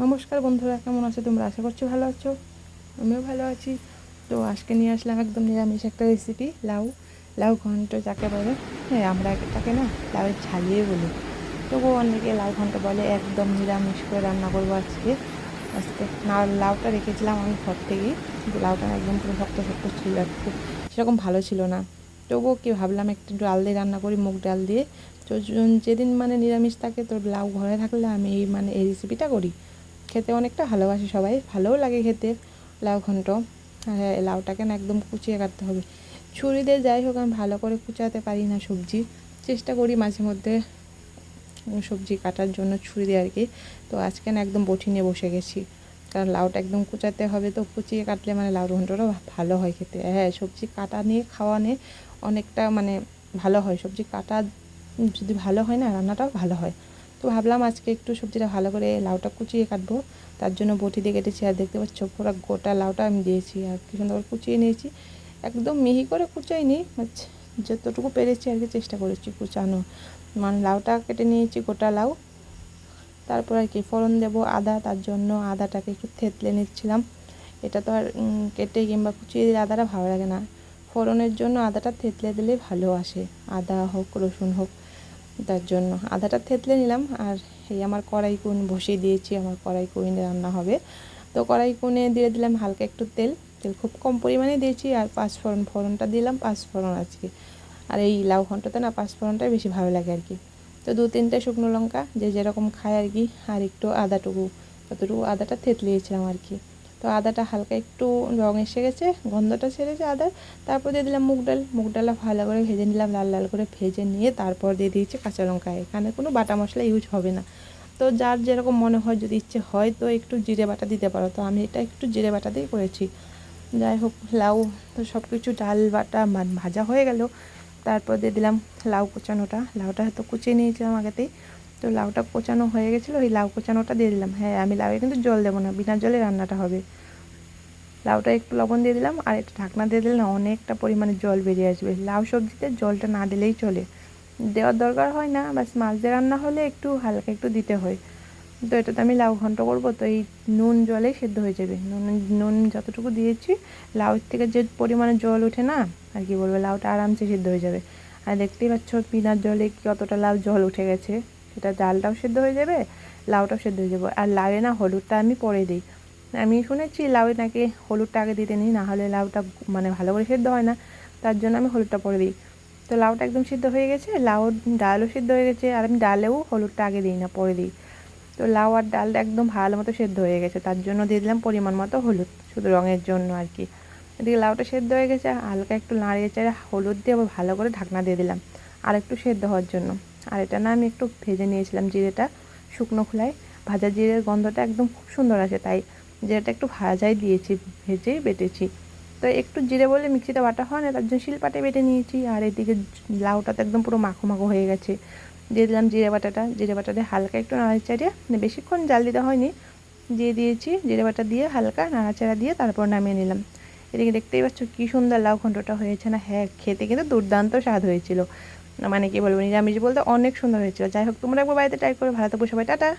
নমস্কার বন্ধুরা, কেমন আছো তোমরা? আশা করছি ভালো আছো। আমিও ভালো আছি। তো আজকে নিয়ে আসলাম একদম নিরামিষ একটা রেসিপি, লাউ লাউ ঘন্ট যাকে বলে। হ্যাঁ, আমরা এটাকে না লাউয়ের ঝালিয়ে বলি, তবুও অনেকে লাউ ঘন্ট বলে। একদম নিরামিষ করে রান্না করবো আজকে। আজকে না, লাউটা রেখেছিলাম আমি ঘর থেকেই, কিন্তু লাউটা একদম পুরো শক্ত শক্ত ছিল, একটু সেরকম ভালো ছিল না। তবুও কি ভাবলাম একটু ডাল দিয়ে রান্না করি, মুগ ডাল দিয়ে। তো যেদিন মানে নিরামিষ থাকে, তো লাউ ঘরে থাকলে আমি এই রেসিপিটা করি। খেতে অনেকটা ভালোবাসে সবাই, ভালোও লাগে খেতে লাউ ঘন্ট। আর হ্যাঁ, লাউটাকে না একদম কুচিয়ে কাটতে হবে ছুরি দিয়ে। যাই হোক, আমি ভালো করে কুচাতে পারি না সবজি, চেষ্টা করি মাঝে মধ্যে সবজি কাটার জন্য ছুরি দিয়ে আর কি। তো আজকে না একদম বটি নিয়ে বসে গেছি, কারণ লাউটা একদম কুচাতে হবে, তো কুচিয়ে কাটলে মানে লাউ ঘন্টটা ভালো হয় খেতে। হ্যাঁ, সবজি কাটা নিয়ে খাওয়া নিয়ে অনেকটা মানে ভালো হয়। সবজি কাটা যদি ভালো হয় না, রান্নাটাও ভালো হয়। তো ভাবলাম আজকে একটু সবজিটা ভালো করে লাউটা কুচিয়ে কাটবো, তার জন্য বটি দিয়ে কেটেছি। আর দেখতে পাচ্ছ পুরো গোটা লাউটা আমি দিয়েছি, আর কি সুন্দর করে কুচিয়ে নিয়েছি। একদম মিহি করে কুচাইনি, যতটুকু পেরেছি আর কি চেষ্টা করেছি কুচানো। মানে লাউটা কেটে নিয়েছি, গোটা লাউ। তারপর আর কি ফোড়ন দেবো আদা, তার জন্য আদাটাকে একটু থেতলে নিচ্ছিলাম। এটা তো আর কেটে কিংবা কুচিয়ে দিলে আদাটা ভালো লাগে না, ফোড়নের জন্য আদাটা থেতলে দিলে ভালো আসে। আদা হোক রসুন হোক, তার জন্য আদাটা থেতলে নিলাম। আর এই আমার কড়াই কোণ বসিয়ে দিয়েছি, আমার কড়াই কোণে রান্না হবে। তো কড়াই কোণে দিয়ে দিলাম হালকা একটু তেল, তেল খুব কম পরিমাণে দিয়েছি। আর ফোড়নটা দিলাম পাঁচফোড়ন আজকে। আর এই লাউ ঘন্টতে না পাঁচফোড়নটাই বেশি ভালো লাগে আর কি। তো 2-3টে শুকনো লঙ্কা, যে যেরকম খায় আর কি। আর একটু আদাটুকু, যতটুকু আদাটা থেতলিয়েছিলাম আর কি। তো আদাটা হালকা একটু রঙ এসে গেছে, গন্ধটা ছেড়েছে আদার। তারপর দিয়ে দিলাম মুগ ডালটা ভালো করে ভেজে নিলাম, লাল লাল করে ভেজে নিয়ে তারপর দিয়ে দিয়েছি কাঁচা লঙ্কা। এখানে কোনো বাটা মশলা ইউজ হবে না। তো যার যেরকম মনে হয়, যদি ইচ্ছে হয় তো একটু জিরে বাটা দিতে পারো, তো আমি এটা একটু জিরে বাটা দিয়ে করেছি। যাই হোক, লাউ তো সব কিছু ডাল বাটা ভাজা হয়ে গেল। তারপর দিয়ে দিলাম লাউ কোচানোটা। লাউটা হয়তো কুচিয়ে নিয়েছিলাম আগেতেই, তো লাউটা কোচানো হয়ে গেছিলো, ওই লাউ কোচানোটা দিয়ে দিলাম। হ্যাঁ, আমি লাউয়ে কিন্তু জল দেবো না, বিনা জলে রান্নাটা হবে। লাউটা একটু লবণ দিয়ে দিলাম, আর একটু ঢাকনা দিয়ে দিলে না অনেকটা পরিমাণে জল বেরিয়ে আসবে। লাউ সবজিতে জলটা না দিলেই চলে, দেওয়ার দরকার হয় না, বাস মাছ দিয়ে রান্না হলে একটু হালকা একটু দিতে হয়। তো এটাতে আমি লাউ ঘন্ট করবো, তো এই নুন জলেই সেদ্ধ হয়ে যাবে। নুন যতটুকু দিয়েছি, লাউয়ের থেকে যে পরিমাণে জল ওঠে না, আর কি বলবো, লাউটা আরামসে সেদ্ধ হয়ে যাবে। আর দেখতেই পাচ্ছ বিনা জলে কতটা লাউ জল উঠে গেছে। সেটা ডালটাও সেদ্ধ হয়ে যাবে, লাউটাও সেদ্ধ হয়ে যাবে। আর লাউয়ে না হলুদটা আমি পরে দিই। আমি শুনেছি লাউয়ে নাকি হলুদটা আগে দিতে নিই, না হলে লাউটা মানে ভালো করে সেদ্ধ হয় না, তার জন্য আমি হলুদটা পরে দিই। তো লাউটা একদম সিদ্ধ হয়ে গেছে, লাউ ডালও সিদ্ধ হয়ে গেছে। আর আমি ডালেও হলুদটা আগে দিই না, পরে দিই। তো লাউ আর ডালটা একদম ভালো মতো সেদ্ধ হয়ে গেছে, তার জন্য দিয়ে দিলাম পরিমাণ মতো হলুদ, শুধু রঙের জন্য আর কি। এদিকে লাউটা সেদ্ধ হয়ে গেছে, হালকা একটু নাড়িয়ে চাড়িয়ে হলুদ দিয়ে আবার ভালো করে ঢাকনা দিয়ে দিলাম আর একটু সেদ্ধ হওয়ার জন্য। আর এটা না আমি একটু ভেজে নিয়েছিলাম জিরেটা, শুকনো খোলায়। ভাজা জিরের গন্ধটা একদম খুব সুন্দর আসে, তাই জিরেটা একটু ভাজাই দিয়েছি, ভেজেই বেটেছি। তো একটু জিরে বলে মিক্সিটা বাটা হয় না, তার জন্য শিলপাটে বেটে নিয়েছি। আর এদিকে লাউটা তো একদম পুরো মাখো মাখো হয়ে গেছে। দিয়ে দিলাম জিরে বাটা দিয়ে হালকা একটু নাড়াচাড়িয়ে, মানে বেশিক্ষণ জাল দিতে হয়নি, দিয়ে দিয়েছি। জিরে বাটা দিয়ে হালকা নাড়াচাড়া দিয়ে তারপর নামিয়ে নিলাম। এদিকে দেখতেই পাচ্ছ কী সুন্দর লাউ ঘন্টটা হয়েছে না? হ্যাঁ, খেতে কিন্তু দুর্দান্ত স্বাদ হয়েছিল। মানে কি বলবো, নিরামিষ বলতে অনেক সুন্দর হয়েছিল। যাই হোক, তোমরা একবার বাড়িতে ট্রাই করে। ভালো থাকবো সবাই, টাটা।